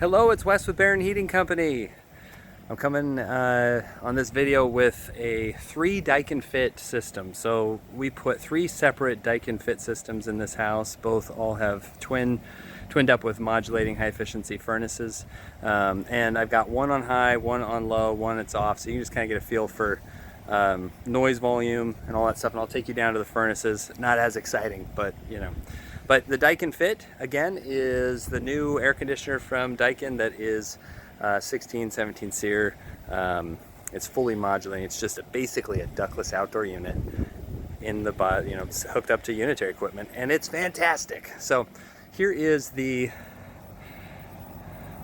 Hello, it's Wes with Barron Heating Company. I'm coming on this video with a 3 Daikin Fit system. So we put 3 separate Daikin Fit systems in this house. Both all have twinned up with modulating high efficiency furnaces. And I've got one on high, one on low, one that's off. So you can just kind of get a feel for noise volume and all that stuff. And I'll take you down to the furnaces. Not as exciting, but you know. But the Daikin Fit, again, is the new air conditioner from Daikin that is 16, 17 SEER. It's fully modulating. It's just basically a ductless outdoor unit in the body, you know, it's hooked up to unitary equipment, and it's fantastic. So here is the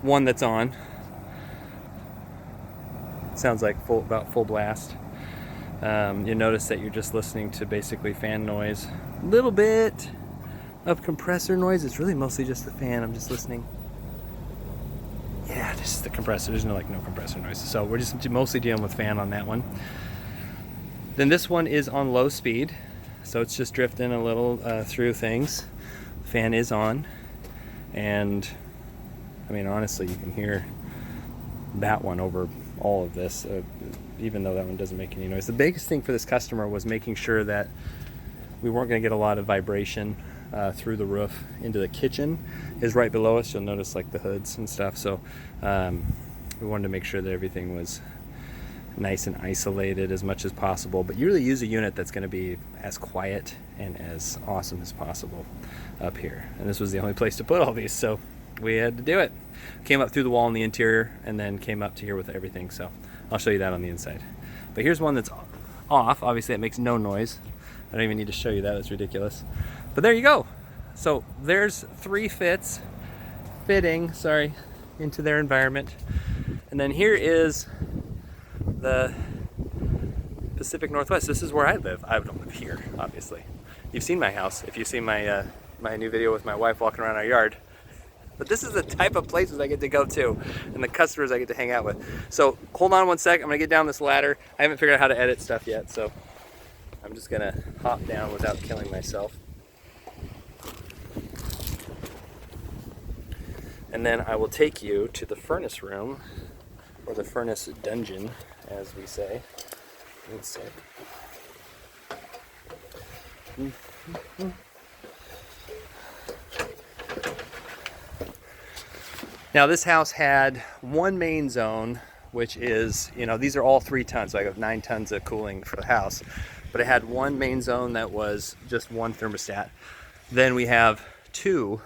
one that's on. Sounds like about full blast. You notice that you're just listening to basically fan noise, a little bit of compressor noise. It's really mostly just the fan. I'm just listening. Yeah, this is the compressor. There's no compressor noise. So we're just mostly dealing with fan on that one. Then this one is on low speed, so it's just drifting a little through things. Fan is on, and I mean, honestly, you can hear that one over all of this, even though that one doesn't make any noise. The biggest thing for this customer was making sure that we weren't going to get a lot of vibration through the roof into the kitchen. Is right below us. You'll notice like the hoods and stuff. So we wanted to make sure that everything was nice and isolated as much as possible. But you really use a unit that's going to be as quiet and as awesome as possible up here. And this was the only place to put all these, so we had to do it. Came up through the wall in the interior and then came up to here with everything. So I'll show you that on the inside. But here's one that's off. Obviously, it makes no noise. I don't even need to show you that. It's ridiculous. But there you go. So there's 3 fitting into their environment. And then here is the Pacific Northwest. This is where I live. I don't live here, obviously. You've seen my house if you've seen my my new video with my wife walking around our yard. But this is the type of places I get to go to and the customers I get to hang out with. So hold on one sec. I'm gonna get down this ladder. I haven't figured out how to edit stuff yet, so I'm just gonna hop down without killing myself. And then I will take you to the furnace room, or the furnace dungeon, as we say. Let's see. Now this house had one main zone, which is, you know, these are all 3 tons, so I have 9 tons of cooling for the house. But it had one main zone that was just one thermostat. Then we have 2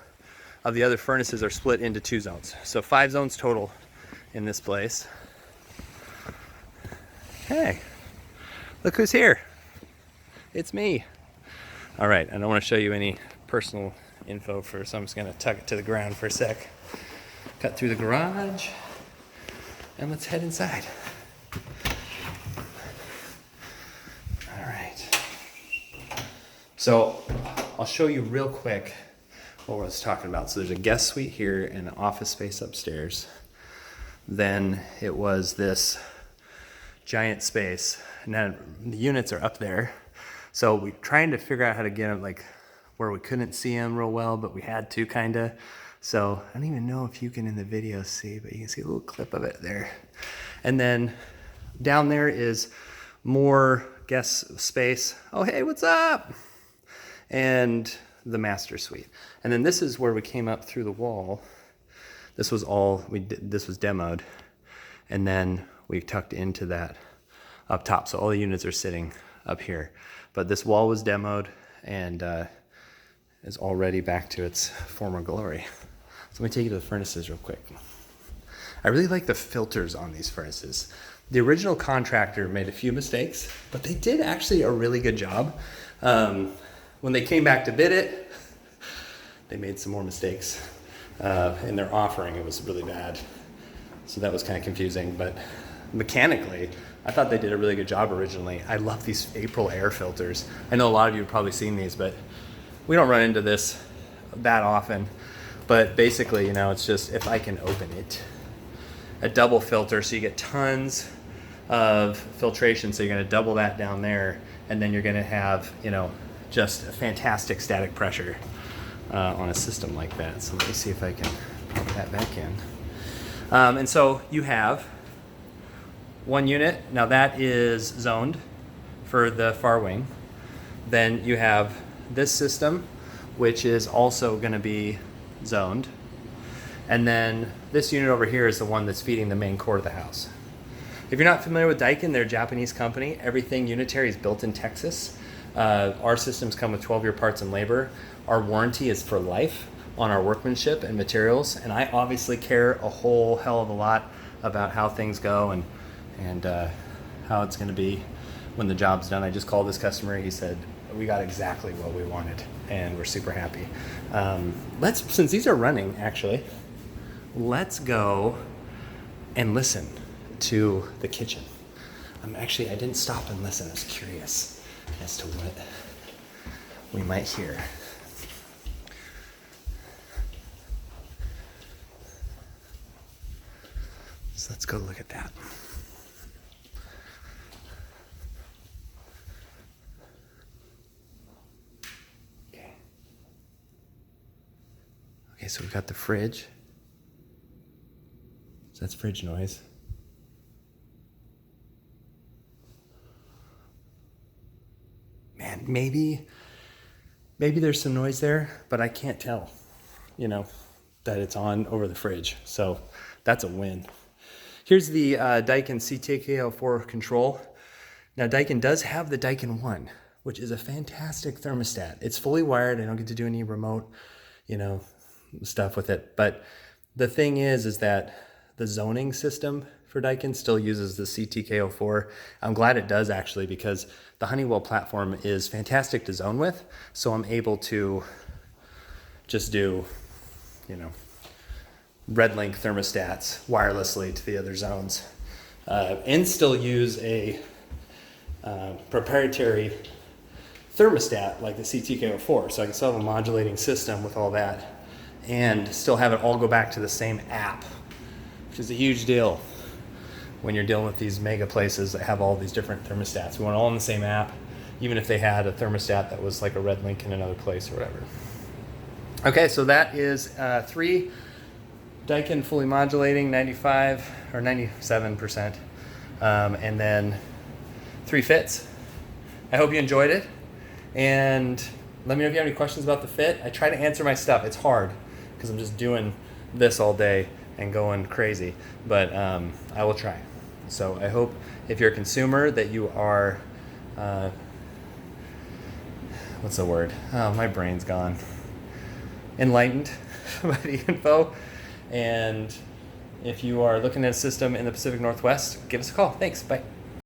of the other furnaces are split into 2 zones. So 5 zones total in this place. Hey, look who's here. It's me. All right, I don't want to show you any personal info so I'm just gonna tuck it to the ground for a sec. Cut through the garage, and let's head inside. All right. So I'll show you real quick what I was talking about. So there's a guest suite here and an office space upstairs. Then it was this giant space, and then the units are up there. So we're trying to figure out how to get them like where we couldn't see them real well, but we had to kinda. So I don't even know if you can in the video see, but you can see a little clip of it there. And then down there is more guest space. Oh, hey, what's up? And the master suite. And then this is where we came up through the wall. This was all we did. This was demoed, and then we tucked into that up top. So all the units are sitting up here, but this wall was demoed and is already back to its former glory. So let me take you to the furnaces real quick. I really like the filters on these furnaces. The original contractor made a few mistakes, but they did actually a really good job. When they came back to bid it, they made some more mistakes. In their offering, it was really bad. So that was kind of confusing, but mechanically, I thought they did a really good job originally. I love these April air filters. I know a lot of you have probably seen these, but we don't run into this that often. But basically, you know, it's just if I can open it, a double filter, so you get tons of filtration. So you're going to double that down there, and then you're going to have, you know, just a fantastic static pressure on a system like that. So let me see if I can put that back in. And so you have one unit. Now that is zoned for the far wing. Then you have this system, which is also going to be zoned. And then this unit over here is the one that's feeding the main core of the house. If you're not familiar with Daikin, they're a Japanese company. Everything unitary is built in Texas. Our systems come with 12-year parts and labor. Our warranty is for life on our workmanship and materials. And I obviously care a whole hell of a lot about how things go and how it's going to be when the job's done. I just called this customer. He said, we got exactly what we wanted, and we're super happy. Since these are running, actually, let's go and listen to the kitchen. I didn't stop and listen. I was curious as to what we might hear. So let's go look at that. Okay, so we've got the fridge. So that's fridge noise. Man, maybe there's some noise there, but I can't tell, that it's on over the fridge. So that's a win. Here's the Daikin CTKO4 control. Now Daikin does have the Daikin 1, which is a fantastic thermostat. It's fully wired. I don't get to do any remote, stuff with it. But the thing is that the zoning system for Daikin still uses the CTKO4. I'm glad it does, actually, because the Honeywell platform is fantastic to zone with. So I'm able to just do, red link thermostats wirelessly to the other zones, and still use a proprietary thermostat like the CTKO4. So I can still have a modulating system with all that and still have it all go back to the same app, which is a huge deal when you're dealing with these mega places that have all these different thermostats. We want it all in the same app, even if they had a thermostat that was like a red link in another place or whatever. Okay, so that is 3 Daikin fully modulating, 95 or 97%, and then 3 fits. I hope you enjoyed it, and let me know if you have any questions about the fit. I try to answer my stuff. It's hard because I'm just doing this all day and going crazy, but I will try. So I hope if you're a consumer that you are, what's the word? Oh, my brain's gone. Enlightened by the info. And if you are looking at a system in the Pacific Northwest, give us a call. Thanks. Bye.